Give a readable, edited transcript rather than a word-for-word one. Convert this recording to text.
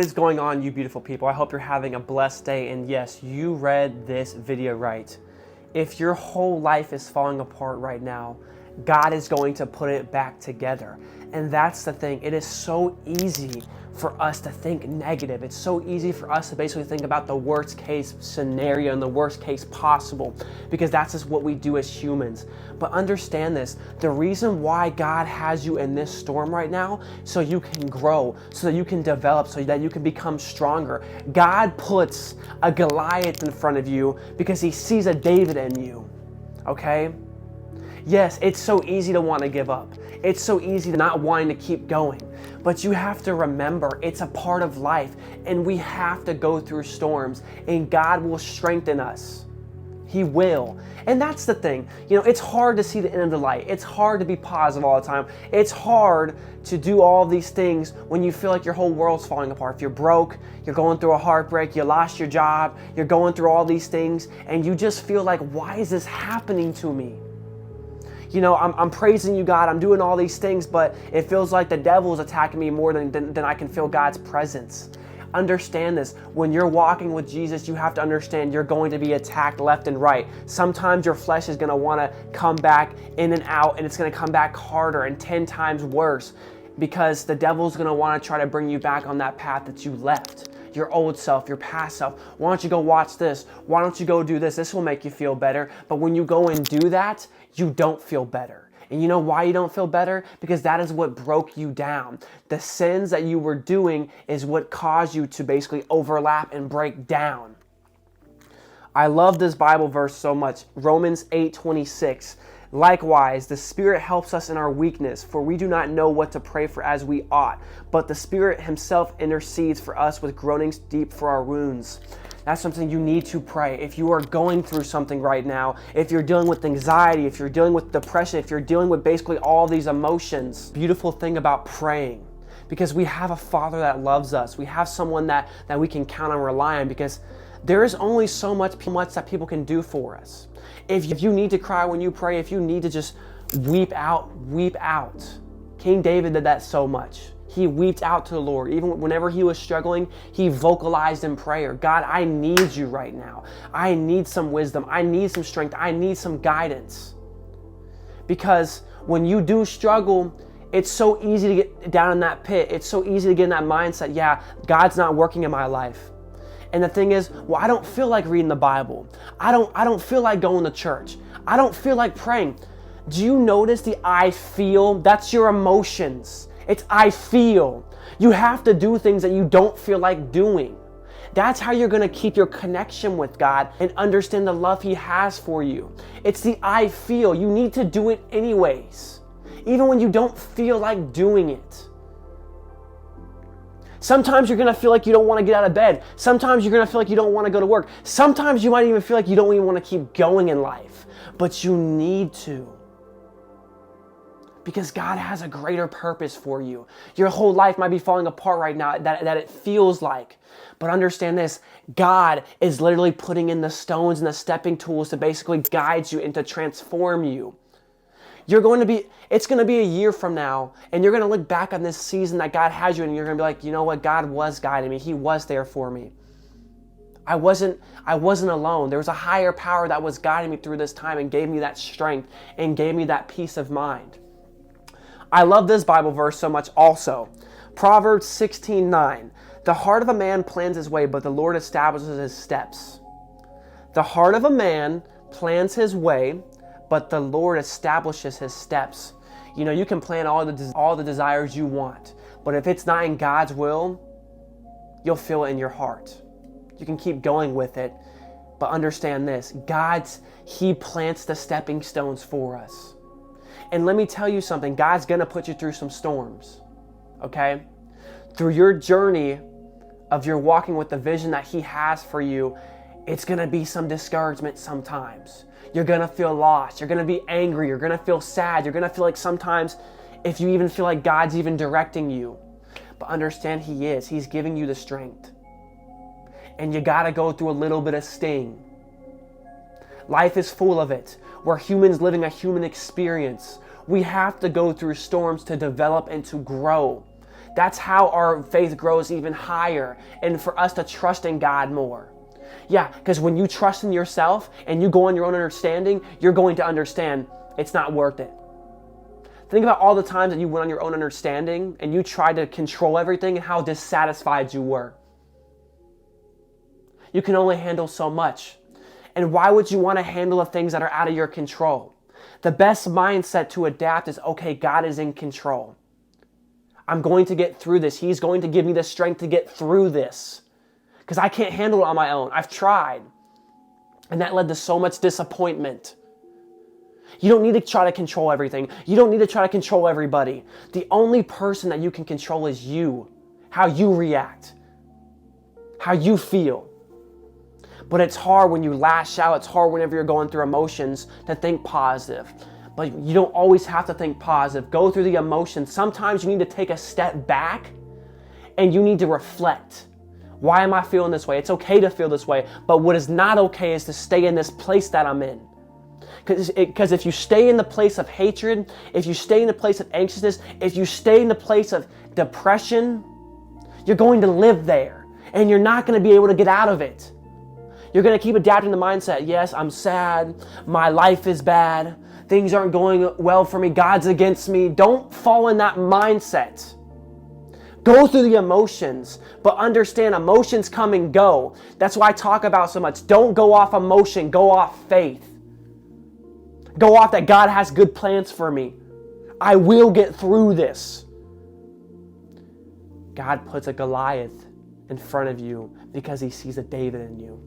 What is going on, you beautiful people? I hope you're having a blessed day, and yes, you read this video right. If your whole life is falling apart right now, God is going to put it back together. And that's the thing. It is so easy for us to think negative. It's so easy for us to basically think about the worst case scenario and the worst case possible, because that's just what we do as humans. But understand this, the reason why God has you in this storm right now, so you can grow, so that you can develop, so that you can become stronger. God puts a Goliath in front of you because he sees a David in you, okay? Yes, it's so easy to want to give up. It's so easy to not wanting to keep going. But you have to remember, it's a part of life, and we have to go through storms, and God will strengthen us. He will. And that's the thing. You know, it's hard to see the end of the light. It's hard to be positive all the time. It's hard to do all these things when you feel like your whole world's falling apart. If you're broke, you're going through a heartbreak, you lost your job, you're going through all these things, and you just feel like, why is this happening to me? You know, I'm praising you, God, I'm doing all these things, but it feels like the devil is attacking me more than I can feel God's presence. Understand this. When you're walking with Jesus, you have to understand you're going to be attacked left and right. Sometimes your flesh is going to want to come back in and out, and it's going to come back harder and 10 times worse, because the devil's going to want to try to bring you back on that path that you left. Your old self, your past self. Why don't you go watch this? Why don't you go do this? This will make you feel better. But when you go and do that, you don't feel better. And you know why you don't feel better? Because that is what broke you down. The sins that you were doing is what caused you to basically overlap and break down. I love this Bible verse so much. Romans 8:26. Likewise, the Spirit helps us in our weakness, for we do not know what to pray for as we ought, but the Spirit himself intercedes for us with groanings deep for our wounds. That's something you need to pray. If you are going through something right now, if you're dealing with anxiety, if you're dealing with depression, if you're dealing with basically all these emotions, beautiful thing about praying, because we have a Father that loves us. We have someone that we can count and rely on, because there is only so much that people can do for us. If you need to cry when you pray, if you need to just weep out, weep out. King David did that so much. He wept out to the Lord. Even whenever he was struggling, he vocalized in prayer. God, I need you right now. I need some wisdom. I need some strength. I need some guidance. Because when you do struggle, it's so easy to get down in that pit. It's so easy to get in that mindset, yeah, God's not working in my life. And the thing is, well, I don't feel like reading the Bible. I don't feel like going to church. I don't feel like praying. Do you notice the I feel? That's your emotions. It's I feel. You have to do things that you don't feel like doing. That's how you're going to keep your connection with God and understand the love He has for you. It's the I feel. You need to do it anyways, even when you don't feel like doing it. Sometimes you're going to feel like you don't want to get out of bed. Sometimes you're going to feel like you don't want to go to work. Sometimes you might even feel like you don't even want to keep going in life. But you need to. Because God has a greater purpose for you. Your whole life might be falling apart right now, that it feels like. But understand this, God is literally putting in the stones and the stepping tools to basically guide you and to transform you. It's going to be a year from now, and you're going to look back on this season that God had you in, and you're going to be like, you know what, God was guiding me. He was there for me. I wasn't alone. There was a higher power that was guiding me through this time and gave me that strength and gave me that peace of mind. I love this Bible verse so much also. Proverbs 16:9. The heart of a man plans his way, but the Lord establishes his steps. The heart of a man plans his way, but the Lord establishes his steps. You know, you can plan all the desires you want, but if it's not in God's will, you'll feel it in your heart. You can keep going with it, but understand this, He plants the stepping stones for us. And let me tell you something, God's gonna put you through some storms, okay? Through your journey of your walking with the vision that He has for you, it's gonna be some discouragement sometimes. You're gonna feel lost. You're gonna be angry. You're gonna feel sad. You're gonna feel like sometimes, if you even feel like God's even directing you. But understand He is. He's giving you the strength. And you gotta go through a little bit of sting. Life is full of it. We're humans living a human experience. We have to go through storms to develop and to grow. That's how our faith grows even higher and for us to trust in God more. Yeah, because when you trust in yourself and you go on your own understanding, you're going to understand it's not worth it. Think about all the times that you went on your own understanding and you tried to control everything and how dissatisfied you were. You can only handle so much. And why would you want to handle the things that are out of your control? The best mindset to adapt is, okay, God is in control. I'm going to get through this. He's going to give me the strength to get through this. Because I can't handle it on my own. I've tried. And that led to so much disappointment. You don't need to try to control everything. You don't need to try to control everybody. The only person that you can control is you. How you react. How you feel. But it's hard when you lash out. It's hard whenever you're going through emotions to think positive. But you don't always have to think positive. Go through the emotions. Sometimes you need to take a step back and you need to reflect. Why am I feeling this way? It's okay to feel this way. But what is not okay is to stay in this place that I'm in. Because if you stay in the place of hatred, if you stay in the place of anxiousness, if you stay in the place of depression, you're going to live there. And you're not going to be able to get out of it. You're going to keep adapting the mindset. Yes, I'm sad. My life is bad. Things aren't going well for me. God's against me. Don't fall in that mindset. Go through the emotions, but understand emotions come and go. That's why I talk about so much. Don't go off emotion. Go off faith. Go off that God has good plans for me. I will get through this. God puts a Goliath in front of you because he sees a David in you.